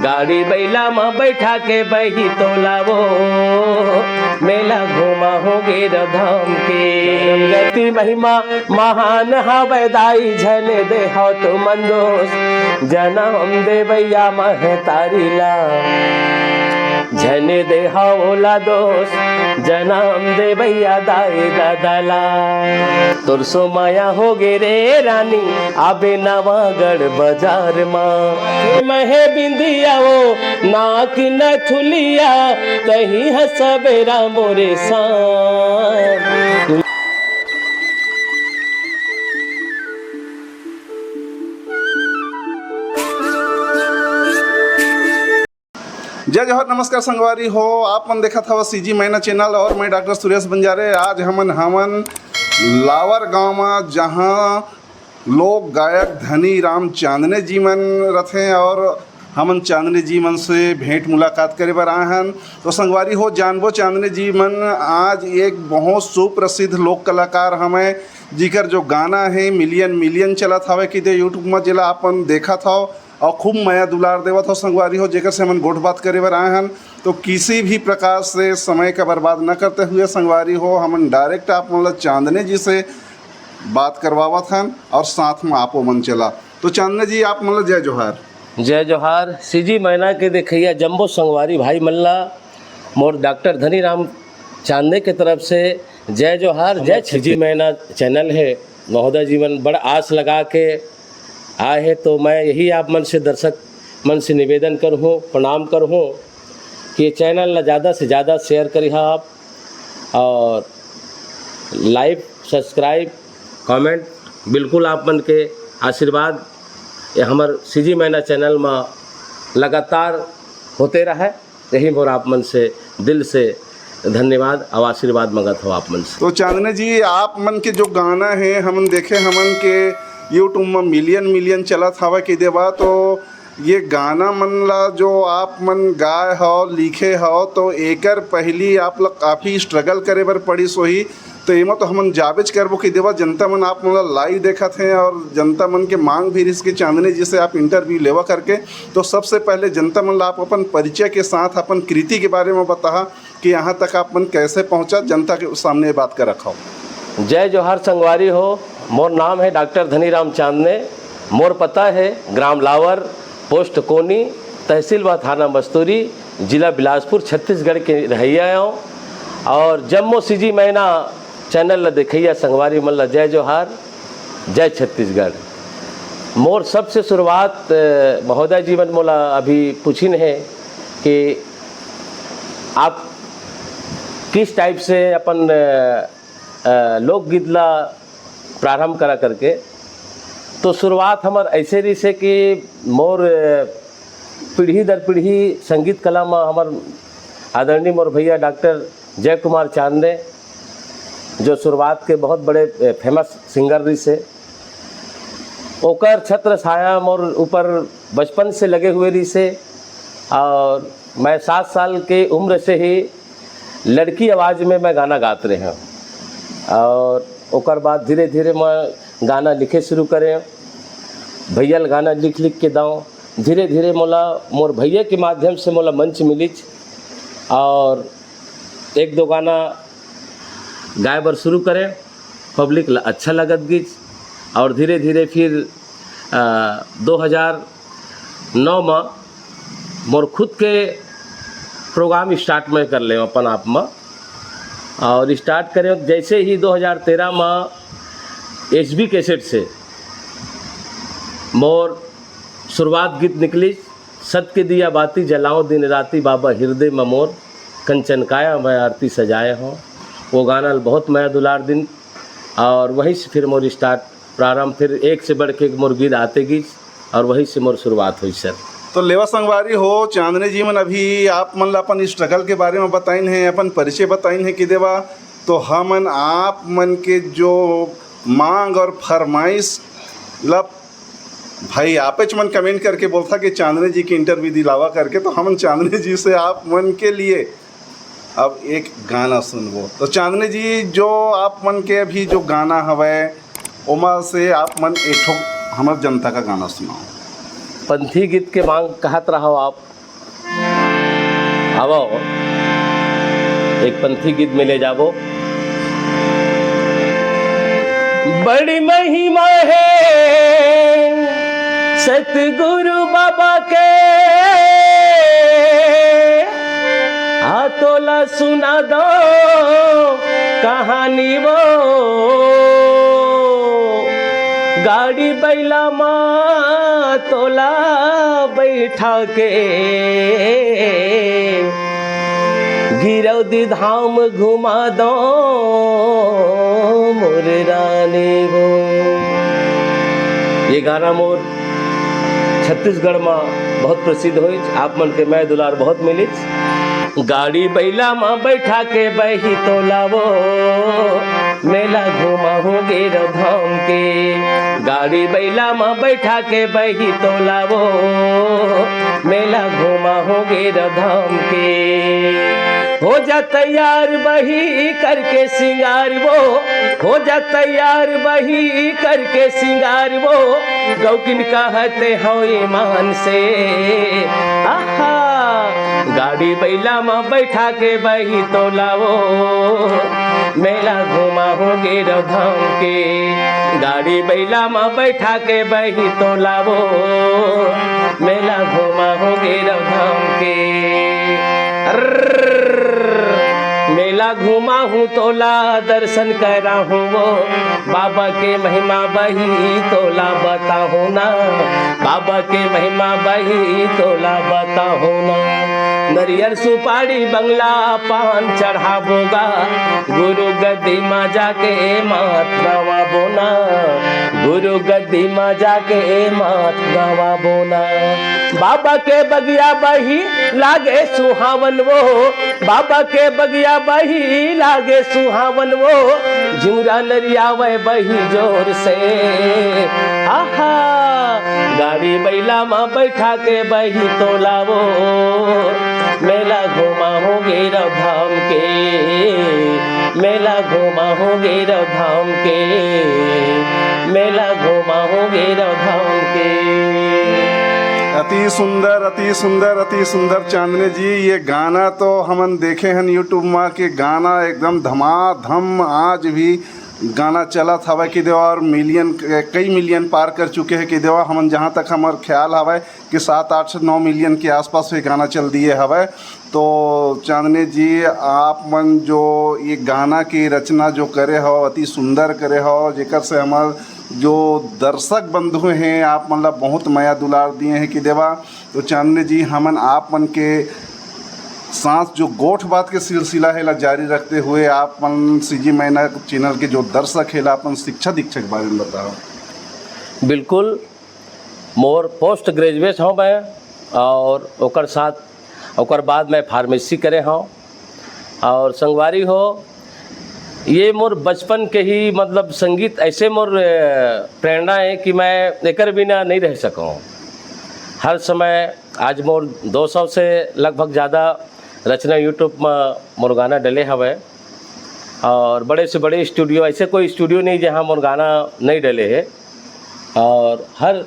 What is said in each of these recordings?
गाड़ी बैला में बैठा के बही तोलावो, मेला घूमा हो गे धाम के। गति महिमा महान हवै दाई, झने दे हो तो मंदोस, जनम दे भैया महतारी ला, झने दे ओला दोस्त, जनम दे भैया दाई दादाला। तोर सो माया हो गे रे रानी, आबे नवागढ़ बाजार माँ। महे बिंदिया वो नाक न थुलिया, तही हसबेरा मोरे सान। जय जवाहर, नमस्कार संगवारी हो। आप मन देखा था सीजी मैना चैनल और मैं डॉक्टर सुरेश बंजारे। आज हमन लावर गांव में, जहां लोक गायक धनी राम चांदने जी मन रथे और हमन चांदने जी मन से भेंट मुलाकात करे बर आए हन। तो संगवारी हो, जानबो चांदने जी मन आज एक बहुत सुप्रसिद्ध लोक कलाकार हमें, जिकर जो गाना है मिलियन चलत हवे कि दे यूट्यूब में, जिला अपन देखा था और खूब माया दुलार देवत हो संगवारी हो, जेकर से हमन गोठ बात करे बर आए हन। तो किसी भी प्रकार से समय का बर्बाद न करते हुए संगवारी हो, हमन डायरेक्ट आप मतलब चांदने जी से बात करवावत हन और साथ में आपो मन चला। तो चांदने जी, आप मतलब जय जोहार। जय जोहार। सीजी मैना के देखिया जम्बो संगवारी भाई मल्ला, मोर डॉक्टर धनी राम चांदने के तरफ से जय जोहार। जय सीजी मैना चैनल है महोदय जीवन बड़ा आस लगा के आए हैं। तो मैं यही आप मन से, दर्शक मन से निवेदन करूँ, प्रणाम करूँ कि ये चैनल ज़्यादा से ज़्यादा शेयर करिए आप, और लाइक सब्सक्राइब कमेंट बिल्कुल आप मन के आशीर्वाद ये हमार सीजी मैना चैनल में लगातार होते रहे, यही मोर आप मन से दिल से धन्यवाद और आशीर्वाद मंगत हो आप मन से। तो चांदने जी, आप मन के जो गाना है हमन देखे, हमन के यूट्यूब में मिलियन चलत हवा कि देवा। तो ये गाना मन ला जो आप मन गाए हो, लिखे हो, तो एकर पहली आप लोग काफ़ी स्ट्रगल करे बर पड़ी सोही। तो एमा तो हमन जाबेज करबो कि देवा, जनता मन आप मन लाइव देखत हैं और जनता मन के मांग भी इसके चांदने जी से आप इंटरव्यू लेवा करके। तो सबसे पहले जनता मन ला आप अपन परिचय के साथ अपन कृति के बारे में बता कि यहाँ तक आप मन कैसे पहुँचा, जनता के सामने बात कर रखा हो। जय जोहार संगवारी हो। मोर नाम है डॉक्टर धनी राम चांदने। मोर पता है ग्राम लावर, पोस्ट कोनी, तहसील व थाना मस्तूरी, जिला बिलासपुर, छत्तीसगढ़ के रहिया हूँ। और जम्मो सीजी मैना चैनल ला देखिया संगवारी मन ला जय जोहार, जय छत्तीसगढ़। मोर सबसे शुरुआत महोदय जीवन मोला अभी पूछिन है कि आप किस टाइप से अपन लोकगीत ला प्रारंभ करा करके। तो शुरुआत हमार ऐसे रही से कि मोर पीढ़ी दर पीढ़ी संगीत कला में हमार आदरणीय मोर भैया डॉक्टर जय कुमार चांदने, जो शुरुआत के बहुत बड़े फेमस सिंगर रही से, ओकर छत्र छाया मोर ऊपर बचपन से लगे हुए रही से। और मैं 7 साल के उम्र से ही लड़की आवाज़ में मैं गाना गाते रहे हूँ। और ओकर बाद धीरे धीरे मैं गाना लिखे शुरू करें, भैया गाना लिख के दाऊँ। धीरे धीरे मोला मोर भैया के माध्यम से मोला मंच मिलिच और 1-2 गाना गाए बर शुरू करें, पब्लिक अच्छा लगत गीच। और धीरे धीरे फिर 2009 में मोर खुद के प्रोग्राम स्टार्ट में कर ले अपन आप में। और स्टार्ट करें जैसे ही 2013 में HB कैसेट से मोर शुरुआत गीत निकली, सत के दिया बाती जलाओ दिन राती, बाबा हृदय में मोर कंचन काया मैं आरती सजाए हों। वो गाना बहुत माया दुलार दिन। और वहीं से फिर मोर स्टार्ट प्रारंभ, फिर एक से बढ़ के एक मोर गीत आते गीत, और वहीं से मोर शुरुआत हुई सर। तो लेवा संगवारी हो, चांदने जी मन अभी आप मन ला अपन स्ट्रगल के बारे में बताइन है, अपन परिचय बताइन है कि देवा। तो हमन आप मन के जो मांग और फरमाइश ला भाई आपेच मन कमेंट करके बोलता कि चांदने जी की इंटरव्यू दिलावा करके। तो हम चांदने जी से आप मन के लिए अब एक गाना सुनबो। तो चांदने जी, जो आप मन के अभी जो गाना हवे उमा से आप मन एक ठो हमार जनता का गाना सुनाओ। पंथी गीत के मांग कहत रहो आप, अब एक पंथी गीत में ले जाबो। बड़ी महिमा है सतगुरु बाबा के, तोला सुना दो कहानी वो। गाड़ी बैला माँ तोला बैठा के, गिरौदी धाम घुमा दो मोर रानी वो। ये गाना मोर छत्तीसगढ़ में बहुत प्रसिद्ध हो, आप मन के मैं दुलार बहुत मिलिच। गाड़ी बैला माँ बैठा के बही तोला वो, मेला घुमा हूँ गेर धाम के। गाड़ी बैला माँ बैठा के बही तोला वो, मेला घुमा हूँ गेर धाम के। हो जा तैयार बही करके सिंगार वो, हो जा तैयार बही करके सिंगार वो। गौकिन कहते हो ईमान से, आहा गाड़ी बैला माँ बैठा के बही तोला वो, मेला घुमा हो गेर धाम के। गाड़ी बैला माँ बैठा के बही तोला वो, मेला घुमा हो गेर धाम के। मेला घुमा हूँ तोला दर्शन करा हूँ वो, बाबा के महिमा बही तोला बताओ ना। बाबा के महिमा बही तोला बताओ ना। नरियर सुपारी बंगला पान चढ़ाबोगा, गुरु गद्दी माँ जाके मात गवा बोना। गुरु गद्दी माँ जाके मात गवा बोना। बाबा के बगिया बही लागे सुहावन वो, बाबा के बगिया बही लागे सुहावन वो। झुमरा नरिया वह बही जोर से, आहा गाड़ी बैला माँ बैठा के बही तोला वो, मेला घुमा हो गेर धाम के। मेला घुमा हो गेर धाम के, मेला घुमा हो गेर धाम के। अति सुंदर अति सुंदर अति सुंदर चांदनी जी। ये गाना तो हमन देखे हैं यूट्यूब में कि गाना एकदम धमाधम आज भी गाना चला था कि देवा, और मिलियन कई मिलियन पार कर चुके हैं कि देवा। हमन जहाँ तक हमार ख्याल हवा कि 7, 8 से 9 मिलियन के आसपास ये गाना चल दिए हवा। तो चांदनी जी आप मन जो ये गाना की रचना जो करे हो अति सुंदर करे हो, जेकर से हमार जो दर्शक बंधु हैं आप मतलब बहुत माया दुलार दिए हैं कि देवा। तो चांदनी जी हमन आप मन के साथ जो गोठ बात के सिलसिला है ला जारी रखते हुए आप मन सीजी मैना चैनल के जो दर्शक है ला अपन शिक्षा दीक्षा के बारे में बताओ। बिल्कुल, मोर पोस्ट ग्रेजुएट हूँ मैं, और ओकर साथ ओकर बाद मैं फार्मेसी करे हूँ। और संगवारी हो ये मोर बचपन के ही मतलब संगीत ऐसे मोर प्रेरणा है कि मैं एकर बिना नहीं रह सकूँ। हर समय आज मोर 200 से लगभग ज़्यादा रचना यूट्यूब में मोर गाना डले हवे, और बड़े से बड़े स्टूडियो, ऐसे कोई स्टूडियो नहीं जहाँ मोर गाना नहीं डले है। और हर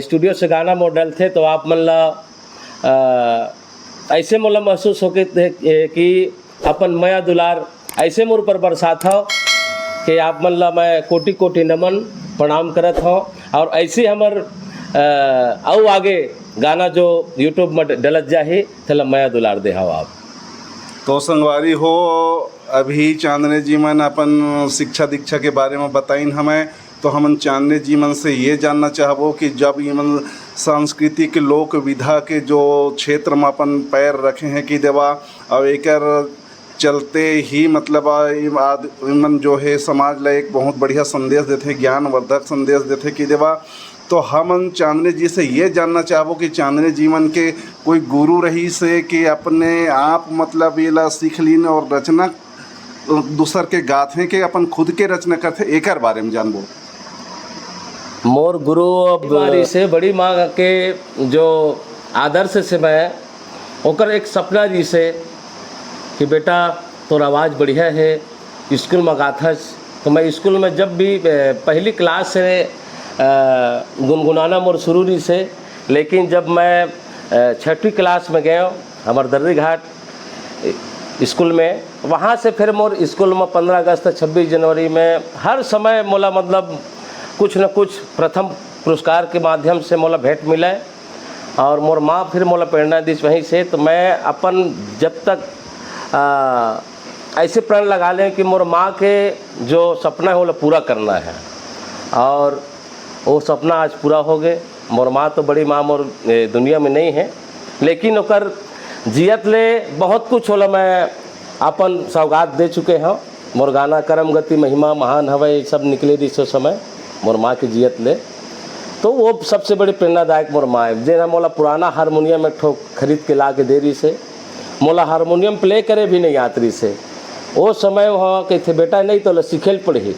स्टूडियो से गाना मोर डलते तो आप मन ला ऐसे मोला महसूस हो कि अपन माया दुलार ऐसे मोर पर बरसात हो कि आप मन ला मैं कोटि कोटि नमन प्रणाम करत हो। और ऐसे हमर और आगे गाना जो यूट्यूब में डलत जाही थला माया दुलार दे हवा आप। तो संगवारी हो अभी चांदनी जी मन अपन शिक्षा दीक्षा के बारे में बताइन हमें, तो हमन चांदनी जी मन से ये जानना चाहबो कि जब ये मन सांस्कृतिक लोक विधा के जो क्षेत्र में अपन पैर रखे हैं कि देवा, और एकर चलते ही मतलब मन जो है समाज ला एक बहुत बढ़िया संदेश देते, ज्ञानवर्धक संदेश देते कि देवा। तो हम चांदनी जी से ये जानना चाहबो कि चांदनी जीवन के कोई गुरु रही से कि अपने आप मतलब ये ला सीख लीन और रचना दूसर के गात हैं कि अपन खुद के रचना करते, एकर बारे में जानबो। मोर गुरु बारी से बड़ी माँ के जो आदर्श से मैं ओकर एक सपना जी से कि बेटा तोर आवाज़ बढ़िया है, स्कूल में गाथस। तो मैं स्कूल में जब भी पहली क्लास से गुनगुनाना मोर शुरू नहीं से, लेकिन जब मैं 6वीं क्लास में गया हमार दर्री घाट स्कूल में। वहाँ से फिर मोर स्कूल में 15 अगस्त 26 जनवरी में हर समय मोला मतलब कुछ न कुछ प्रथम पुरस्कार के माध्यम से मोला भेंट मिले और मोर माँ फिर मोला प्रेरणा दी वहीं से। तो मैं अपन जब तक ऐसे प्रण लगा लें कि मोर माँ के जो सपना है वो पूरा करना है, और वो सपना आज पूरा हो गए। मोर माँ तो बड़ी माँ मोर दुनिया में नहीं है, लेकिन ओकर जियत ले बहुत कुछ होला मैं अपन सौगात दे चुके हैं। मोर गाना करम गति महिमा महान हवै सब निकले रही सो समय मोर माँ की जियत ले। तो वो सबसे बड़ी प्रेरणादायक मोर माँ है। जेना मोला पुराना हारमोनियम एक ठो खरीद के ला के दे रही से, मोला हारमोनियम प्ले करे भी नहीं आत रही से। वो समय वहाँ कहते बेटा नहीं तो सीखेल पड़ी,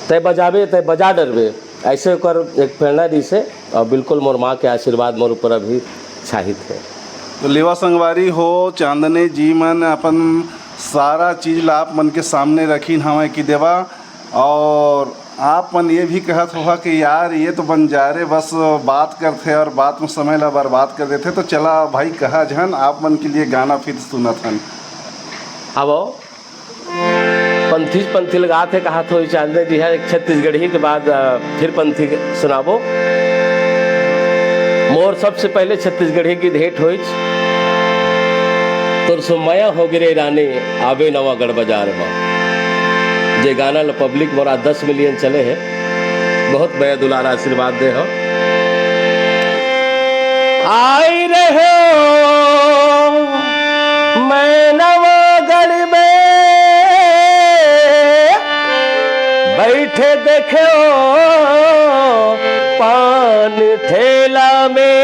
तय बजाबे तय बजा डरबे, ऐसे कर एक प्रेरणा दी से। और बिल्कुल मोर माँ के आशीर्वाद मोर ऊपर अभी छाहित है। तो लेवा संगवारी हो, चांदने जी मन अपन सारा चीज़ ला आप मन के सामने रखीन हमें कि देवा, और आप मन ये भी कहत होगा कि यार ये तो बंजारे बस बात करते और बात में समय ला बर्बाद कर देते। तो चला भाई कहा जहन आप मन के लिए गाना फिर सुनत हन। अब पंथी लगाते थे कहा थो चांदने जी है एक छत्तीसगढ़ी के बाद फिर पंथी सुनाबो। मोर सबसे पहले छत्तीसगढ़ी की भेंट हुई तोर सुमया हो गिरे रानी आबे नवागढ़ बाजार में। जे गाना ल पब्लिक मोरा 10 मिलियन चले है, बहुत बया दुलार आशीर्वाद दे हो। आई रहे मैं नवागढ़ में बैठे देखे पान ठेला में,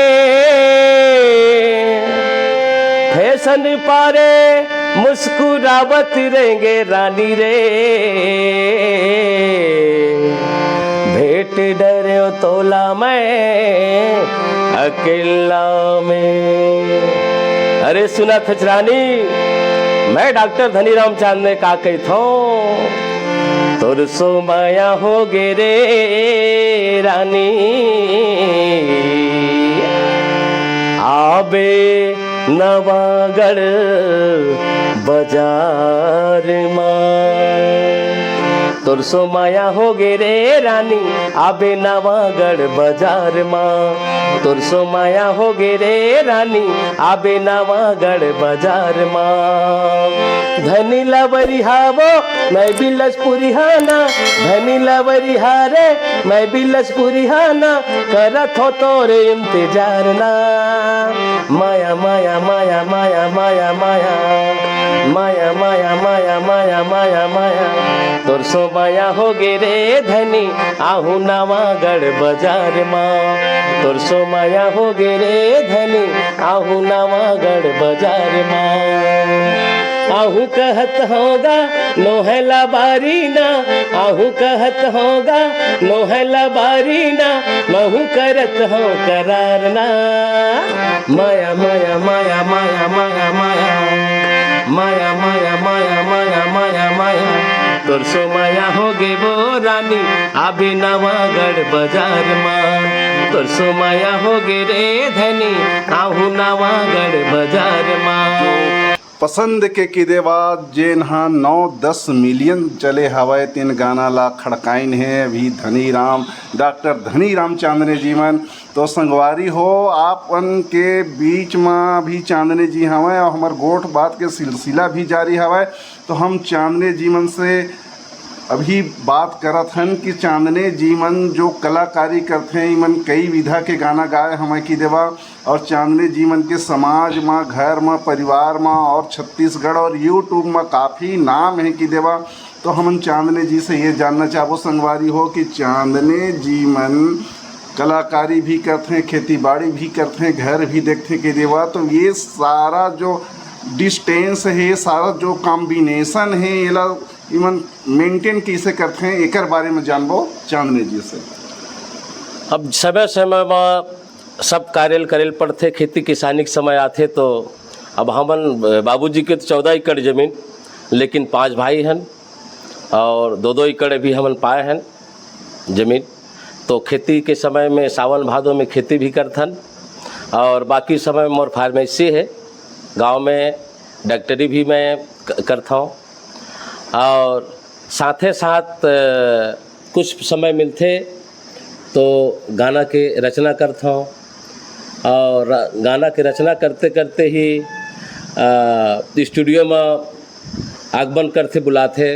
फैशन पारे मुस्कुरावत रहेंगे रानी रे, भेंट डरे तोला मैं अकेला में। अरे सुना थचरानी, मैं डॉक्टर धनीराम चांदने का कही थो तोर सो माया हो गे रे रानी आबे नवागढ़ बाजार मां। तोर सो माया हो गे रे रानी आबे नवागढ़ बाजार मां। तोर सो माया हो गे रे रानी आबे नवागढ़ बाजार मां। धनी लवरी हावो मैं बिलसपुरी हाना, धनी लवरी हारे मैं बिलसपुरी हाना, करत हो तोरे इंतजार ना। माया माया माया माया माया माया माया माया माया माया माया माया, तोर सो माया हो गे रे धनी आहू नवागढ़ बाजार मां। तोर सो माया हो गे रे धनी आहू नवागढ़ बाजार मां। आहू कहत होगा नोहला बारी ना, आहू कहत होगा नोहला बारी ना, महू करत हो करार ना। माया माया माया माया माया माया माया माया माया माया माया माया, तोर सो माया हो गे वो रानी आबे नवागढ़ बाजार मां। तोर सो माया हो गे रे धनी आहू नवागढ़ बाजार मां। पसंद के किदेवा जेन हाँ 9-10 मिलियन चले हवाए तीन गाना ला खड़काइन है अभी धनीराम डॉक्टर धनीराम चांदने जी मन। तो संगवारी हो आपन के बीच में भी चांदने जी हवाए और हमार गोठ बात के सिलसिला भी जारी हवाए। तो हम चांदने जी मन से अभी बात करत हन कि चांदने जी मन जो कलाकारी करते हैं मन कई विधा के गाना गाए हमें की देवा, और चांदने जी मन के समाज में घर में परिवार में और छत्तीसगढ़ और यूट्यूब में काफ़ी नाम है की देवा। तो हम चांदने जी से ये जानना चाहो संगवारी हो कि चांदने जी मन कलाकारी भी करते हैं, खेती बाड़ी भी करते हैं, घर भी देखते हैं कि देवा। तो ये सारा जो डिस्टेंस है, सारा जो कॉम्बिनेशन है ये इवन मेंटेन कैसे करते हैं एक बारे में जानबो चांदने जी से। अब समय समय में सब कार्य करेल पड़ते, खेती किसानी के समय आते। तो अब हमन बाबूजी के तो 14 एकड़ ज़मीन, लेकिन 5 भाई हैं और 2-2 एकड़ भी हमन पाए हैं ज़मीन। तो खेती के समय में सावन भादों में खेती भी करथन और बाकी समय में मोर फार्मेसी है गांव में डॉक्टरी भी मैं करता हूँ और साथे साथ कुछ समय मिलते तो गाना के रचना करता हूँ और गाना के रचना करते करते ही स्टूडियो में आगमन करते बुलाते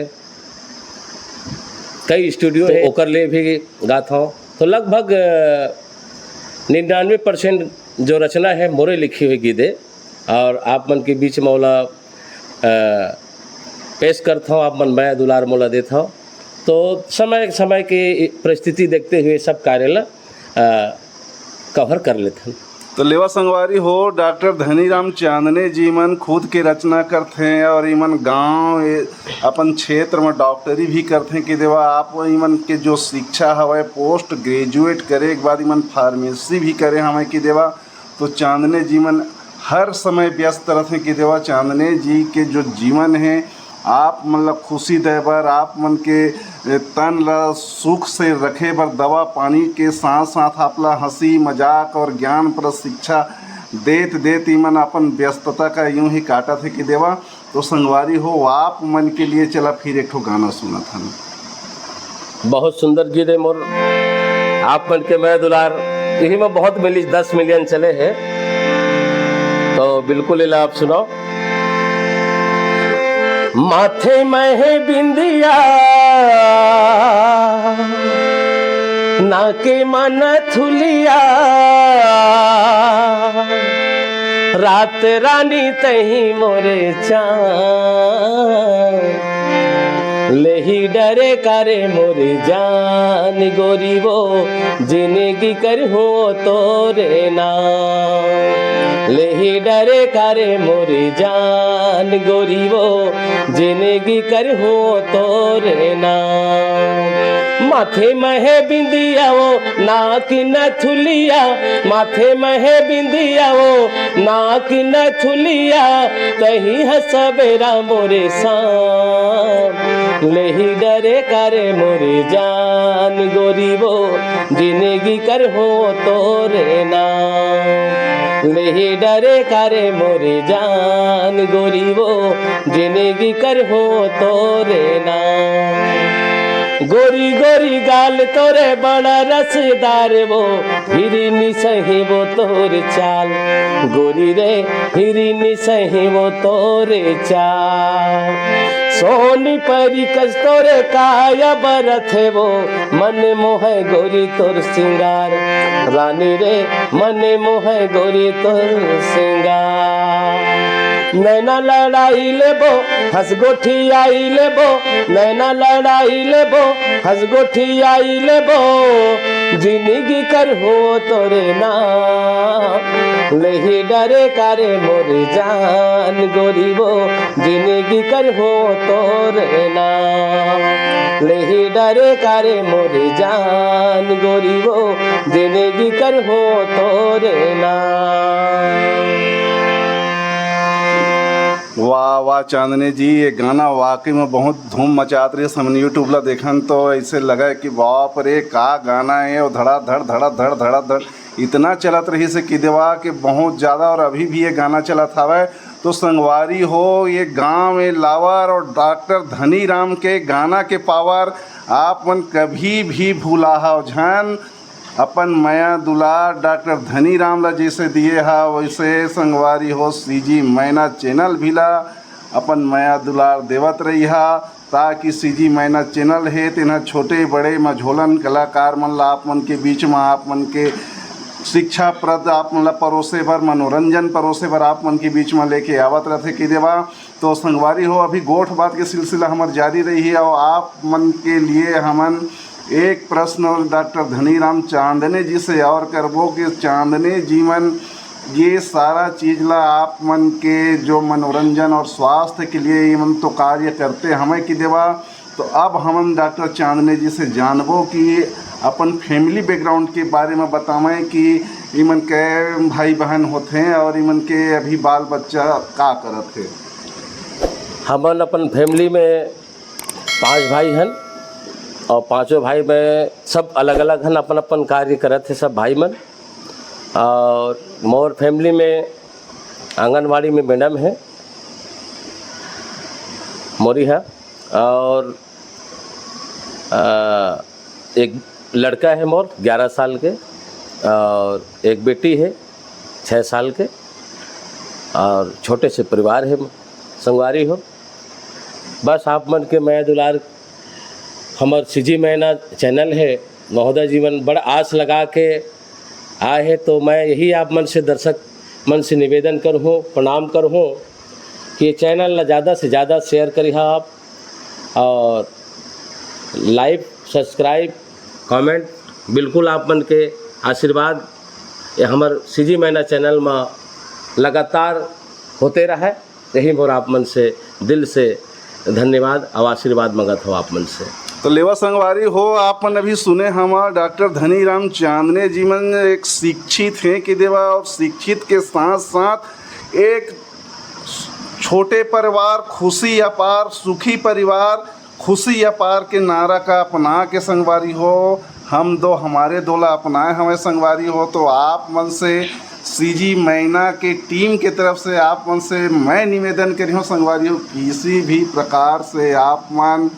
कई स्टूडियो ओकर ले भी गाता हूँ। तो लगभग 99% जो रचना है मोरे लिखी हुई गीते और आप मन के बीच मौला पेश करता हूँ, आप मन मैं दुलार मौला देता हूँ। तो समय समय की परिस्थिति देखते हुए सब कार्य कवर कर लेते हैं। तो लेवा संगवारी हो डॉक्टर धनीराम चांदने जी मन खुद के रचना करते हैं और इमन गांव अपन क्षेत्र में डॉक्टरी भी करते हैं कि देवा आप इमन के जो शिक्षा हवे पोस्ट ग्रेजुएट करे के बाद इमन फार्मेसी भी करे हमें कि देवा। तो चांदने जी मन हर समय व्यस्त रहते हैं कि देवा चांदने जी के जो जीवन है आप मतलब खुशी दे बर आप मन के तन ला सुख से रखे बर दवा पानी के साथ साथ आपला हंसी मजाक और ज्ञान पर शिक्षा देत देत मन अपन व्यस्तता का यूं ही काटा थे कि देवा। तो संगवारी हो आप मन के लिए चला फिर एक ठो गाना सुना था। बहुत सुंदर गीत है मोर आप मन के मैं दुलार यही में बहुत मिली 10 मिलियन चले हैं तो बिल्कुल इला आप सुनाओ। माथे में बिंदिया नाके मन थुलिया रात रानी तही मोरे चाँद लेही डरे करे मोरे जान गोरी वो जिंदगी कर हो तोरे नाम लेही डरे करे मोरे जान गोरी वो जिंदगी कर हो तोरे नाम। माथे महे बिंदिया वो नाक न थुलिया माथे महे बिंदिया वो नाक न थुलिया तही हसबेरा मोरे शाम लेही डरे करे मोरे जान गोरी वो जिंदगी कर हो तोरे नाम लेही डरे करे मोरे जान गोरी वो जिंदगी कर हो तोरे नाम। गोरी गोरी गाल तोरे बड़ा रसदार वो हिरनी सही वो तोरे चाल गोरी रे हिरनी सही वो तोरे चाल सोनी परी कस तोरे काया बरथ वो मन मोह गोरी तोर सिंगार रानी रे मन मोह गोरी तोर सिंगार। नैना लड़ाई लेबो हंस गोठी आई लेबो नैना लड़ाई लेबो हंस गोठी आई लेबो जिंदगी कर हो तोरे नाम लेही डरे करे मोरे जान गोरी वो जिंदगी कर हो तोरे नाम लेही डरे करे मोरे जान गोरी वो जिंदगी कर हो तोरे नाम। वाह वाह चांदनी जी ये गाना वाकई में बहुत धूम मचात रही है। हमने यूट्यूब ला देखन तो ऐसे लगा कि बाप रे का गाना है और धड़ा धड़ इतना चलत रही से कि देवा कि बहुत ज़्यादा और अभी भी ये गाना चलत हवा। तो संगवारी हो ये गांव में लावर और डॉक्टर धनीराम के गाना के पावर आप मन कभी भी भूला हो झन अपन माया दुलार डॉक्टर धनीराम ला जैसे दिए हा वैसे संगवारी हो सीजी मैना चैनल भी ला अपन माया दुलार देवत रही हा ताकि सीजी मैना चैनल है तेना छोटे बड़े मझोलन कलाकार मन ला आप मन के बीच में आप मन के शिक्षा प्रद आप मन ला परोसे बर मनोरंजन परोसे बर आप मन के बीच में लेके आवत रहते कि देवा। तो संगवारी हो अभी गोठ बात के सिलसिला हमार जारी रही है और आप मन के लिए हमन एक प्रश्न डॉक्टर धनीराम चांदने जी से और करबो कि चांदने जीवन ये सारा चीज़ ला आप मन के जो मनोरंजन और स्वास्थ्य के लिए ये मन तो कार्य करते हमें कि देवा। तो अब हम डॉक्टर चांदने जी से जानबो कि अपन फैमिली बैकग्राउंड के बारे में बतावें कि इमन के भाई बहन होते हैं और इमन के अभी बाल बच्चा का करत है। हमन अपन फैमिली में 5 भाई हैं और 5 भाई में सब अलग अलग हैं अपन अपन कार्य करत है सब भाई मन। और मोर फैमिली में आंगनवाड़ी में मैडम है मोरी है, और एक लड़का है मोर 11 साल के, और एक बेटी है 6 साल के, और छोटे से परिवार है संगवारी हो। बस आप मन के मैं दुलार हमार सीजी मैना चैनल है महोदय जीवन बड़ा आस लगा के आए हैं, तो मैं यही आप मन से दर्शक मन से निवेदन करूँ, प्रणाम करूँ कि ये चैनल ज़्यादा से ज़्यादा शेयर करिए आप, और लाइक सब्सक्राइब कमेंट बिल्कुल आप मन के आशीर्वाद ये हमार सीजी मैना चैनल में लगातार होते रहे, यही मोर आप मन से दिल से धन्यवाद और आशीर्वाद मंगत हो आप मन से। तो लेवा संगवारी हो, आपन अभी सुने हमार डॉक्टर धनीराम चांदने जी मन एक शिक्षित हैं कि देवा, और शिक्षित के साथ साथ एक छोटे परिवार खुशी अपार, सुखी परिवार खुशी अपार के नारा का अपना के संगवारी हो, हम दो हमारे दोला अपनाए हमें संगवारी हो। तो आप मन से सीजी मैना के टीम के तरफ से आप मन से मैं निवेदन करी हूँ संगवारी हो, किसी भी प्रकार से आप मन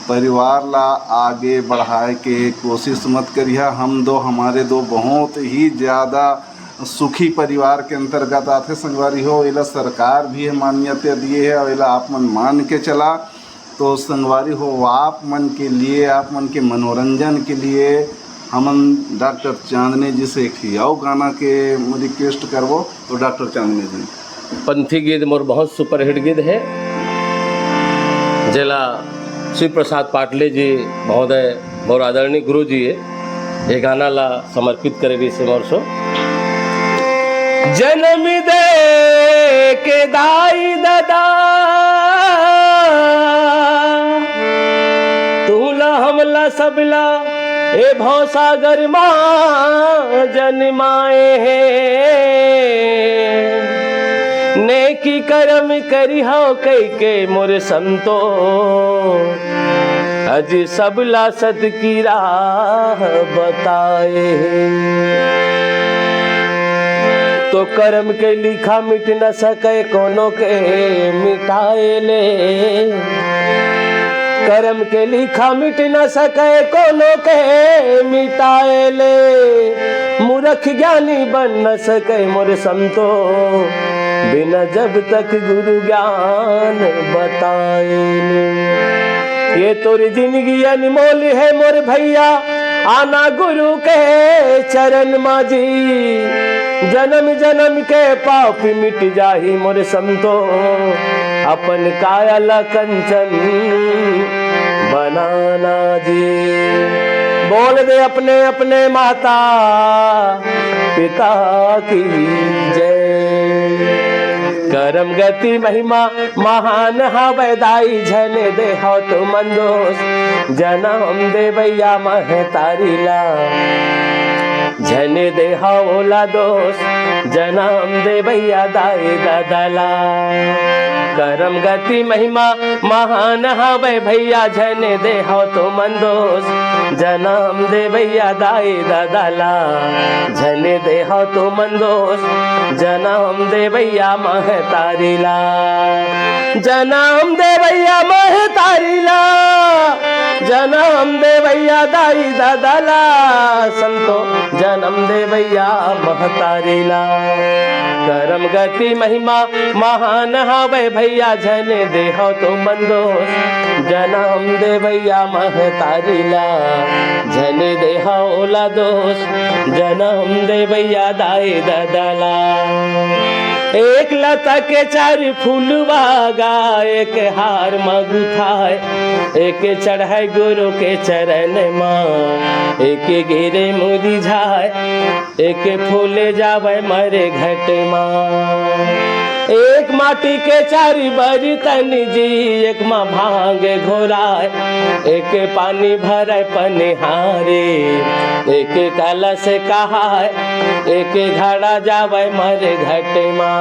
परिवार ला आगे बढ़ाए के कोशिश मत करिए। हम दो हमारे दो बहुत ही ज़्यादा सुखी परिवार के अंतर्गत आते संगवारी हो। इला सरकार भी मान्यता दिए है और इला आप मन मान के चला। तो संगवारी हो, आप मन के लिए, आप मन के मनोरंजन के लिए हमन डॉक्टर चांदने जी से एक याव गाना के रिक्वेस्ट करवो। तो डॉक्टर चांदने जी पंथी गीत मोर बहुत सुपरहिट गीत है, जिला शिव प्रसाद पाटले जी महोदय मोर आदरणीय गुरु जी है ये गाना ला समर्पित करे से मोर सो। जन्म दे के दाई दादा तूला हमला सबला ए भवसागर माँ जन्माए है, नेकी करम करी हो कई के मोर संतो, अज सबला सत की राह बताए। तो कर्म के लिखा मिट न सके कोनो के मिटाए ले, कर्म के लिखा मिट न सके कोनो के मिटाए ले, मूर्ख ज्ञानी बन न सके मोर संतो, बिना जब तक गुरु ज्ञान बताए। ये तोरी जिंदगी अनमोल है मोर भैया, आना गुरु के चरण माजी, जन्म जन्म के पाप मिट जाही मोर संतो, अपन कायल कंचन बनाना जी। बोल दे अपने अपने माता पिता की जय। करम गति महिमा महान हा वैदाई, झने दे हो तो मंदोस, जन्म दे भैया महतारी ला, झने दे ओला दोष, जन्म दे भैया दाई दादला। करम गति महिमा महान हवे भैया, झने दे हो तो मंदोस, जन्म दे भैया दाई दादला, झने दे हो तो मंदोस, जन्म दे भैया महतारी ला, जन्म दे भैया महतारी ला, जन्म दे भैया दाई दादला, संतो जन्म दे भैया महतारी ला। करम गति महिमा महान हवे भैया, झने दे हो तो मंदोस, जन्म दे भैया महतारी ला, झने दे ओला दोष, जन्म दे भैया दाई दादला। एक लता के चार फूलवा गाय, एक हार मगुथाए, एक चढ़ाए गुरु के चरण माँ, एक गिरे मुरझाए, एक फूले जावे मरे घट माँ। एक माटी के चारी बर्तन जी, एक माँ भांगे घोराए, एक पानी भरे पनिहारे, एक कलश कहाए, एक घड़ा जावे मरे घट माँ।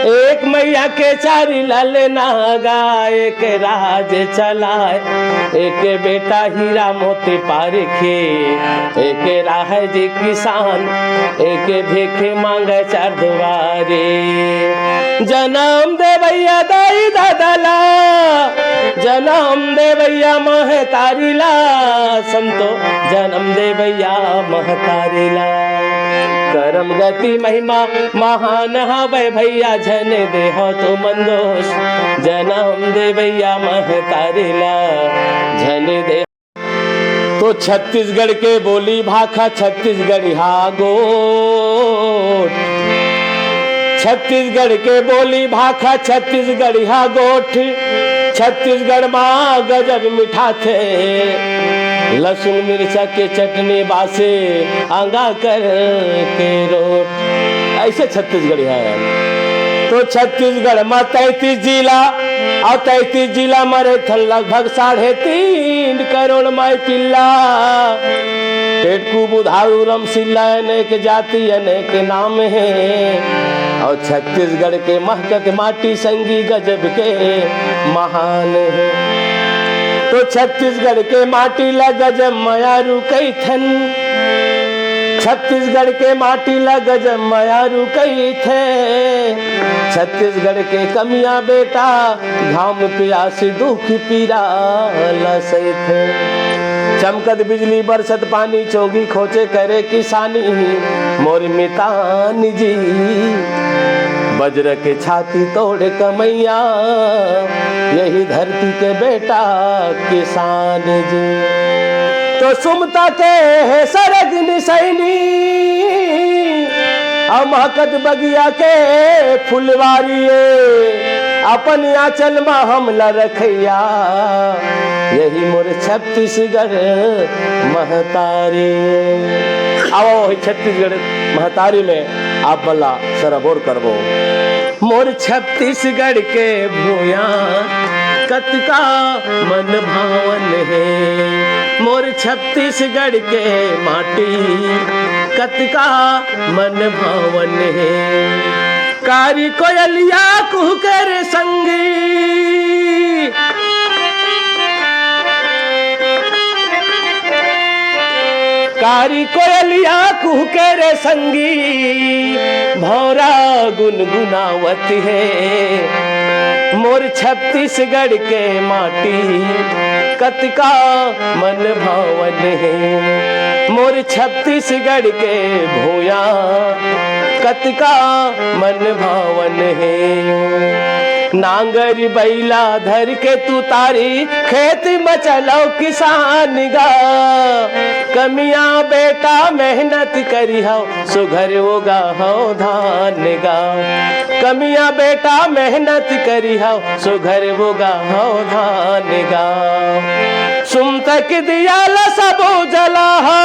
एक मैया के चारी लाल नागा, एक राज चलाए, एक बेटा हीरा मोती पारखे, एक राह जी किसान, एक भेखे मांगे चार दुआरे। जन्म दे भैया दाई दादाला, जन्म दे भैया महतारी ला, संतो जन्म दे भैया महतारी ला। करम गति महिमा महान हवे भैया, झन दे हो तो मंदोष, जन्म दे भैया महतारी ला, झन दे। तो छत्तीसगढ़ के बोली भाखा छत्तीसगढ़ हा गोठ, छत्तीसगढ़ के बोली भाखा छत्तीसगढ़ हा गोठ। छत्तीसगढ़ माँ गजब मिठा थे, लहसुन मिर्चा के चटनी बासे आंगा कर के रोट। ऐसे छत्तीसगढ़ है। तो छत्तीसगढ़ में 33 जिला और 33 जिला मरे थे लगभग 3.5 करोड़ माई पिल्ला। टेटकू बुधाऊ रमसिल्ला अनेक जाति अनेक नाम है, और छत्तीसगढ़ के महकत माटी संगी गजब के महान है। तो छत्तीसगढ़ के माटी ला गजब मयारू कई थन, छत्तीसगढ़ के माटी ला गजब मयारू कई थे। छत्तीसगढ़ के कमियां बेटा घाम प्यास दुख पीरा लसई थे। चमकत बिजली बरसत पानी चोगी खोचे करे किसानी, मोर मितान जी वज्र के छाती तोड़ कमैया, यही धरती के बेटा किसान जी। तो सुमता के है सरग निसैनी, महकत बगिया के फुलवारी, अपन आंचल में हमला रखैया, यही मोर छत्तीसगढ़ महतारी। आओ छत्तीसगढ़ महतारी में आप बल्ला सरबोर करबो। मोर छत्तीसगढ़ के भूया कतका मन भावन है, मोर छत्तीसगढ़ के माटी कतका मन भावन है। कारी कोयलिया कुहकर संगी, कारी कोयलिया कुहकर संगी, भौरा गुनगुनावत है। मोर छत्तीसगढ़ के माटी कतका मन भावन है, मोर छत्तीसगढ़ के भूया कतका मन भावन है। नांगर बैला धर के तू तारी खेत में चलो किसान गा, कमियां बेटा मेहनत करी हो सुघर होगा हो धान गा। कमियां बेटा मेहनत करी हो सुघर होगा हो धान गा। सुम तक दिया सबो जला हो,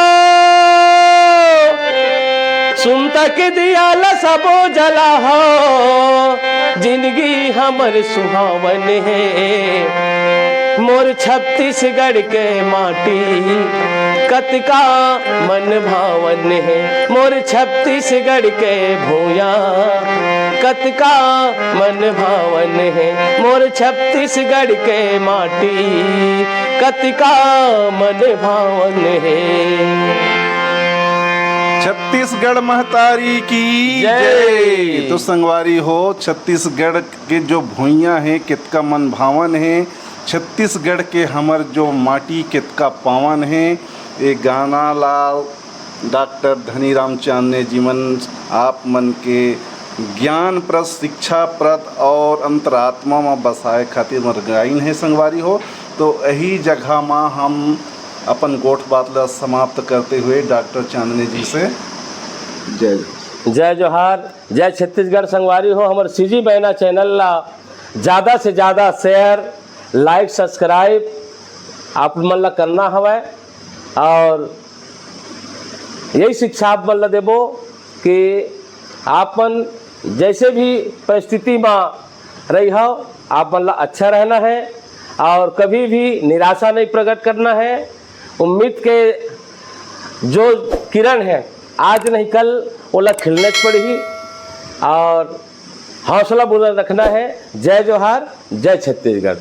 सुम तक दिया सबो जला हो, जिंदगी हमर सुहावन है। मोर छत्तीसगढ़ के माटी कतका मन भावन है, मोर छत्तीसगढ़ के भूया कतका मन भावन है। मोर छत्तीसगढ़ के माटी कतका मन भावन है। छत्तीसगढ़ महतारी की जय। तो संगवारी हो, छत्तीसगढ़ के जो भुइयाँ हैं कितका मन भावन है, छत्तीसगढ़ के हमर जो माटी कितका पावन है। ये गाना लाल डॉक्टर धनीराम चांदने जीवन आप मन के ज्ञानप्रद शिक्षाप्रद और अंतरात्मा में बसाए खातिर मर गाइन है संगवारी हो। तो यही जगह में हम अपन गोठ बात ला समाप्त करते हुए डॉक्टर चांदने जी से जय जोहार, जय छत्तीसगढ़। संगवारी हो, हमारे सीजी बहना चैनल ला ज़्यादा से ज़्यादा शेयर लाइक सब्सक्राइब आप मन ला करना हवै, और यही शिक्षा आप मन ला देबो कि आपन जैसे भी परिस्थिति में रही हो आप मन ला अच्छा रहना है, और कभी भी निराशा नहीं प्रकट करना है। उम्मीद के जो किरण है आज नहीं कल ओला खिलने पड़ी, और हौसला बुलंद रखना है। जय जोहार, जय छत्तीसगढ़।